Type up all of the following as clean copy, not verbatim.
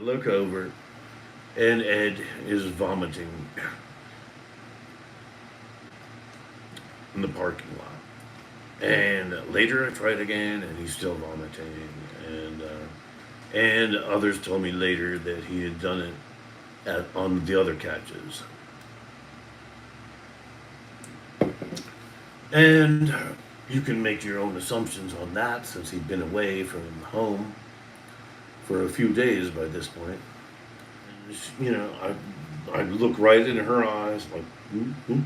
look over, and Ed is vomiting in the parking lot. And later I tried again, and he's still vomiting. And others told me later that he had done it on the other catches. And you can make your own assumptions on that since he'd been away from home for a few days by this point. You know, I look right in her eyes, like,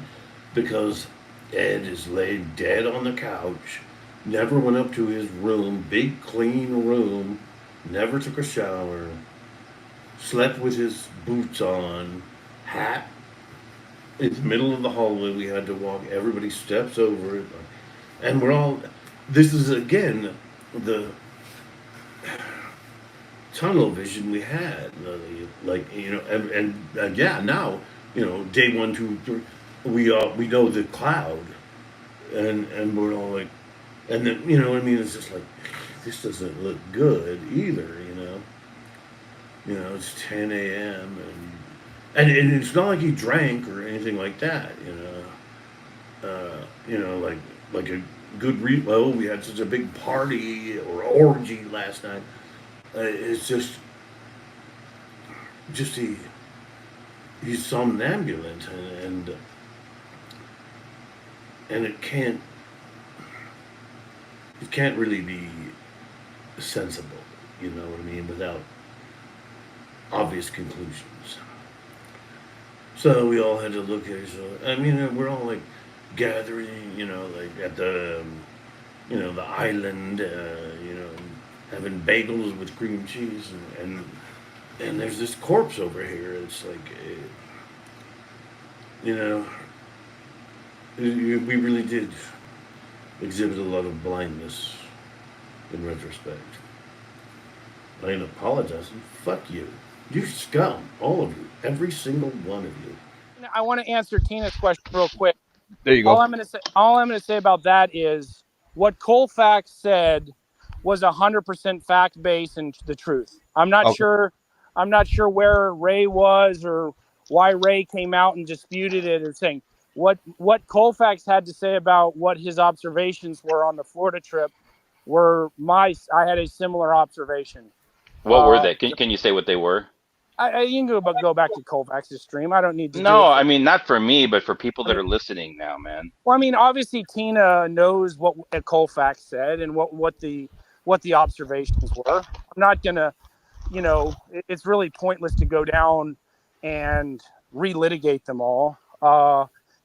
because Ed is laid dead on the couch, never went up to his room, big clean room, never took a shower, slept with his boots on, hat in the middle of the hallway. We had to walk, everybody steps over it. And we're all, this is again the tunnel vision we had. Like, you know, and yeah, now, you know, day one, two, three, we know the cloud, and we're all like, and then, you know what I mean? It's just like, this doesn't look good either, you know. You know, it's 10 a.m. And it's not like he drank or anything like that, you know. You know, like a good well, we had such a big party or orgy last night. It's just he's somnambulant, and it can't really be sensible, you know what I mean, without obvious conclusions. So we all had to look at each other. I mean, we're all like gathering, you know, like at the, you know, the island, you know, having bagels with cream cheese, and there's this corpse over here. It's like, you know, we really did exhibit a lot of blindness in retrospect. I ain't apologizing. Fuck you. You scum. All of you. Every single one of you. I want to answer Tina's question real quick. There you All go. I'm gonna say about that is what Colfax said was 100% fact based and the truth. I'm not Okay. sure. I'm not sure where Ray was or why Ray came out and disputed it or saying what Colfax had to say about what his observations were on the Florida trip were I had a similar observation. What were Uh, they? Can you say what they were? you can go back to Colfax's stream. I don't need to do No, it I for. mean not for me, but for people I that mean, are listening now, man. well, I mean, obviously Tina knows what Colfax said and what the observations were. I'm not gonna, it's really pointless to go down and relitigate them all.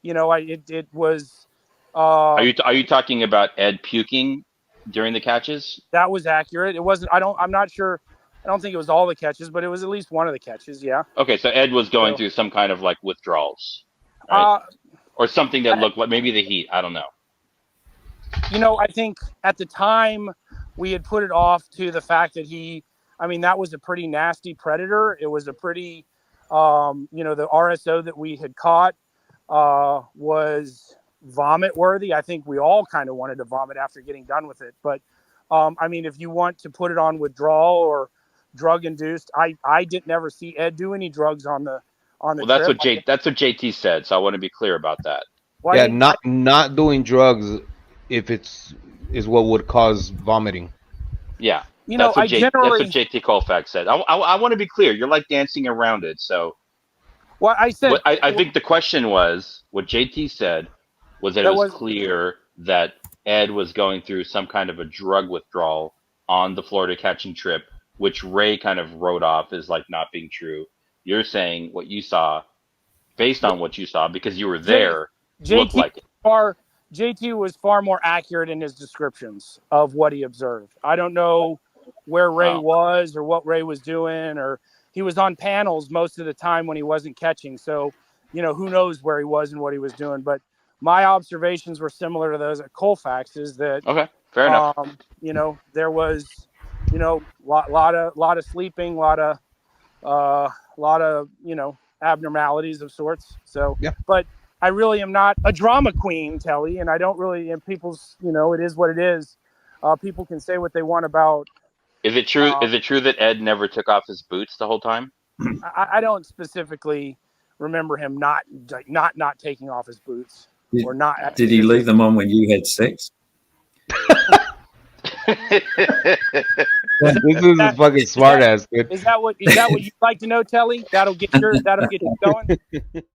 It was uh, Are you talking about Ed puking during the catches? that was accurate. It wasn't. I'm not sure. I don't think it was all the catches, but it was at least one of the catches. Yeah. Okay, so Ed was going So, through some kind of like withdrawals, right? uh, Or something that I, looked like maybe the heat. I don't know. I think at the time we had put it off to the fact that that was a pretty nasty predator. It was a pretty, the RSO that we had caught was vomit worthy. I think we all kind of wanted to vomit after getting done with it. But, if you want to put it on withdrawal or drug induced, I didn't ever see Ed do any drugs on the Well, that's trip. what JT said, so I want to be clear about that. Well, I Yeah, didn't, not doing drugs if it's is what would cause vomiting. Yeah, I that's what generally, JT Colfax said. I want to be clear. You're like dancing around it. So well, I said, what I think the question was what JT said was that it that was was, clear that Ed was going through some kind of a drug withdrawal on the Florida catching trip, which Ray kind of wrote off as like not being true. You're saying what you saw, based on what you saw, because you were J, there, looked JT like it. far JT was far more accurate in his descriptions of what he observed. I don't know where Ray Oh, was or what Ray was doing, or he was on panels most of the time when he wasn't catching. So, who knows where he was and what he was doing. But my observations were similar to those at Colfax. Is that okay, fair enough. there was, lot of sleeping, lot of abnormalities of sorts. So, Yeah. but I really am not a drama queen, Telly, and I don't really. And people's, it is what it is. People can say what they want about Is it true? Um, Is it true that Ed never took off his boots the whole time? I don't specifically remember him not taking off his boots or not. Did he leave them on when you had sex? This is a fucking smart ass, dude. Is that what you'd like to know, Telly? That'll get you going.